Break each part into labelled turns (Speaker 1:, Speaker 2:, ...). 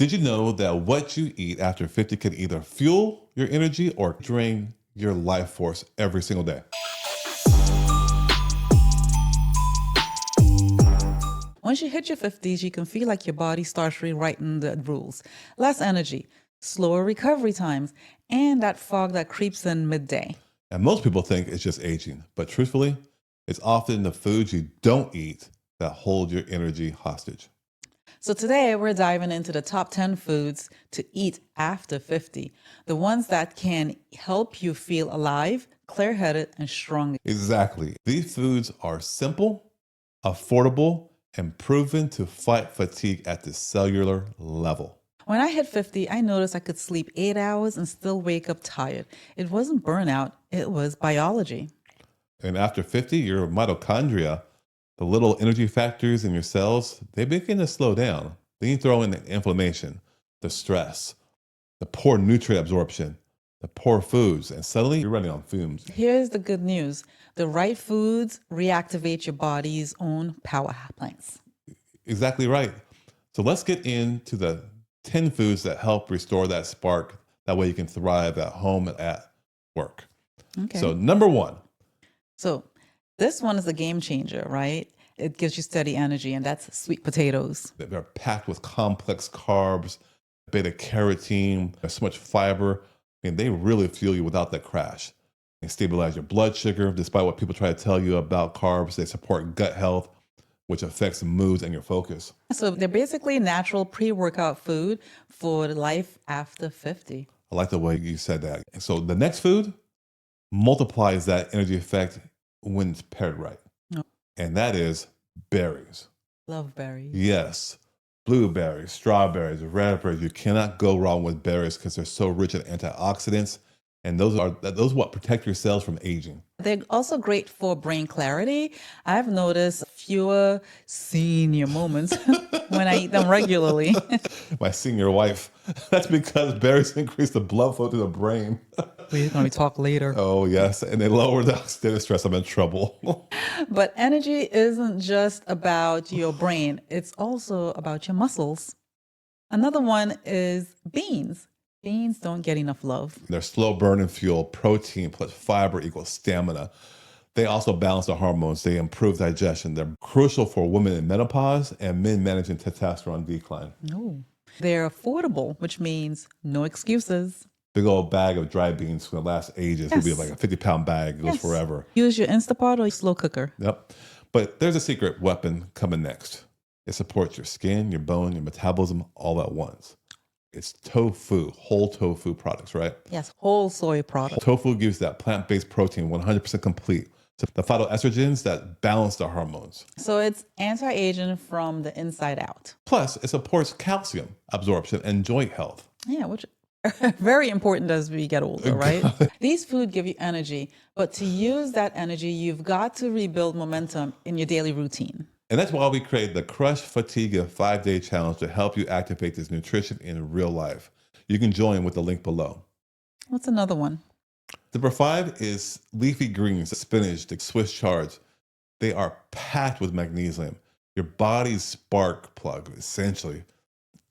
Speaker 1: Did you know that what you eat after 50 can either fuel your energy or drain your life force every single day?
Speaker 2: Once you hit your 50s, you can feel like your body starts rewriting the rules. Less energy, slower recovery times, and that fog that creeps in midday.
Speaker 1: And most people think it's just aging, but truthfully, it's often the foods you don't eat that hold your energy hostage.
Speaker 2: So today we're diving into the top 10 foods to eat after 50, the ones that can help you feel alive, clear-headed, and strong.
Speaker 1: Exactly. These foods are simple, affordable, and proven to fight fatigue at the cellular level.
Speaker 2: When I hit 50, I noticed I could sleep 8 hours and still wake up tired. It wasn't burnout, it was biology.
Speaker 1: And after 50, your mitochondria, the little energy factors in your cells, they begin to slow down. Then you throw in the inflammation, the stress, the poor nutrient absorption, the poor foods, and suddenly you're running on fumes.
Speaker 2: Here's the good news: the right foods reactivate your body's own power plants.
Speaker 1: Exactly right. So let's get into the 10 foods that help restore that spark. That way you can thrive at home and at work. So,
Speaker 2: Okay.
Speaker 1: number one,
Speaker 2: So, this one is a game changer, right? It gives you steady energy, and that's sweet potatoes.
Speaker 1: they're packed with complex carbs, beta carotene, there's so much fiber, and they really fuel you without that crash. They stabilize your blood sugar, despite what people try to tell you about carbs. They support gut health, which affects moods and your focus.
Speaker 2: So, they're basically natural pre workout food for life after 50.
Speaker 1: I like the way you said that. So the next food multiplies that energy effect when it's paired right,
Speaker 2: Oh,
Speaker 1: and that is berries.
Speaker 2: love berries.
Speaker 1: Yes, blueberries, strawberries, raspberries. You cannot go wrong with berries because they're so rich in antioxidants, and those what protect your cells from aging.
Speaker 2: They're also great for brain clarity. I've noticed fewer senior moments when I eat them regularly.
Speaker 1: My senior wife. That's because berries increase the blood flow to the brain.
Speaker 2: We're going to talk later.
Speaker 1: Oh yes, and they lower the oxidative stress. I'm in trouble.
Speaker 2: But energy isn't just about your brain, it's also about your muscles. Another one is beans. Beans don't get enough love.
Speaker 1: They're slow burning fuel. Protein plus fiber equals stamina. They also balance the hormones. They improve digestion. They're crucial for women in menopause and men managing testosterone decline.
Speaker 2: No. They're affordable, which means no excuses.
Speaker 1: Big old bag of dry beans can last ages. It'll be like
Speaker 2: Yes.
Speaker 1: a 50-pound bag. It goes
Speaker 2: Yes.
Speaker 1: forever.
Speaker 2: Use your Instapot or your slow cooker.
Speaker 1: Yep. But there's a secret weapon coming next. It supports your skin, your bone, your metabolism all at once. It's tofu, whole tofu products, right?
Speaker 2: Yes, whole soy product.
Speaker 1: Tofu gives that plant-based protein 100% complete. So the phytoestrogens that balance the hormones.
Speaker 2: So it's anti-aging from the inside out.
Speaker 1: Plus, it supports calcium absorption and joint health.
Speaker 2: Yeah, which very important as we get older, right? These food give you energy, but to use that energy, you've got to rebuild momentum in your daily routine.
Speaker 1: And that's why we created the Crush Fatigue 5-Day Challenge to help you activate this nutrition in real life. You can join with the link below.
Speaker 2: What's another one?
Speaker 1: Number 5 is leafy greens, spinach, the Swiss chard. They are packed with magnesium, your body's spark plug, essentially.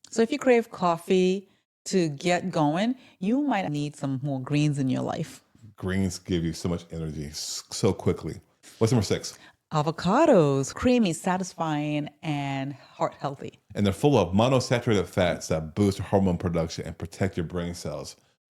Speaker 2: So if you crave coffee to get going, you might need some more greens in your life.
Speaker 1: Greens give you so much energy so quickly. What's number 6?
Speaker 2: Avocados, creamy, satisfying, and heart healthy.
Speaker 1: And they're full of monosaturated fats that boost hormone production and protect your brain cells,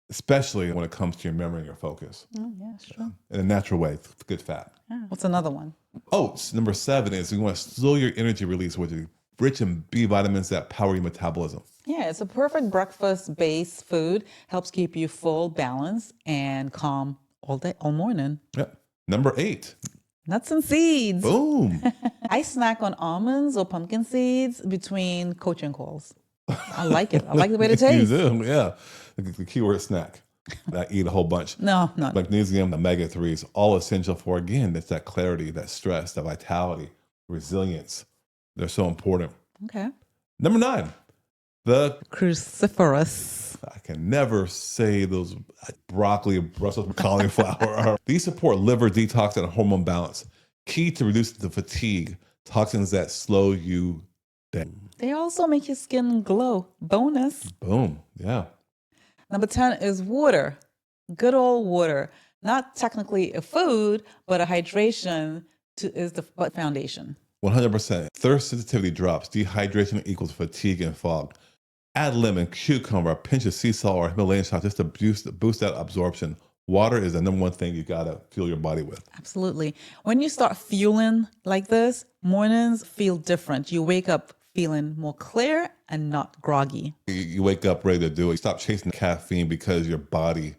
Speaker 1: especially when it comes to your memory and your focus.
Speaker 2: Oh, yeah, sure.
Speaker 1: In a natural way, good fat.
Speaker 2: Yeah. What's another one?
Speaker 1: Oats, number 7, is you want to slow your energy release with it, rich in B vitamins that power your metabolism.
Speaker 2: Yeah, it's a perfect breakfast-based food. Helps keep you full, balanced, and calm all day, all morning.
Speaker 1: Yep. Number 8,
Speaker 2: Nuts and seeds.
Speaker 1: boom.
Speaker 2: I snack on almonds or pumpkin seeds between coaching calls. I like it. I like the way it
Speaker 1: You
Speaker 2: tastes.
Speaker 1: do, yeah. The keyword snack. I eat a whole bunch.
Speaker 2: No, no.
Speaker 1: Magnesium, omega-3s, all essential for, again, that's that clarity, that stress, that vitality, resilience. They're so important.
Speaker 2: Okay.
Speaker 1: Number 9, the,
Speaker 2: Cruciferous.
Speaker 1: I can never say those, broccoli, Brussels cauliflower. These support liver detox and hormone balance, key to reduce the fatigue, toxins that slow you Damn.
Speaker 2: They also make your skin glow. Bonus.
Speaker 1: Boom. Yeah.
Speaker 2: Number 10 is water. Good old water. Not technically a food, but a hydration is the foundation.
Speaker 1: 100%. Thirst sensitivity drops. Dehydration equals fatigue and fog. Add lemon, cucumber, a pinch of sea salt, or Himalayan salt just to boost that absorption. Water is the number one thing you gotta fuel your body with.
Speaker 2: Absolutely. When you start fueling like this, mornings feel different. You wake up feeling more clear and not groggy.
Speaker 1: You wake up ready to do it. You stop chasing caffeine because your body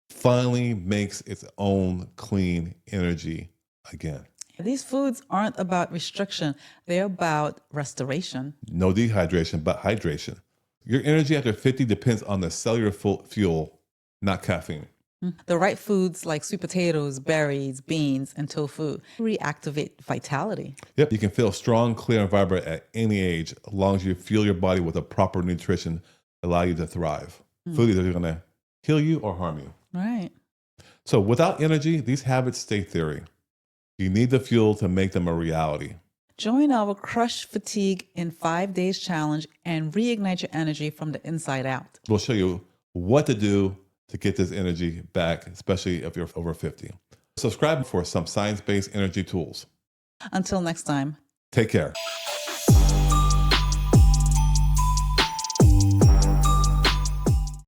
Speaker 1: finally makes its own clean energy again.
Speaker 2: These foods aren't about restriction, they're about restoration.
Speaker 1: No dehydration, but hydration. Your energy after 50 depends on the cellular fuel, not caffeine.
Speaker 2: The right foods like sweet potatoes, berries, beans, and tofu reactivate vitality.
Speaker 1: Yep, you can feel strong, clear, and vibrant at any age as long as you fuel your body with the proper nutrition allow you to thrive. Food is either going to heal you or harm you.
Speaker 2: Right.
Speaker 1: So without energy, these habits stay theory. You need the fuel to make them a reality.
Speaker 2: Join our Crush Fatigue in 5 Days challenge and reignite your energy from the inside out.
Speaker 1: We'll show you what to do to get this energy back, especially if you're over 50. Subscribe for some science-based energy tools.
Speaker 2: Until next time.
Speaker 1: Take care.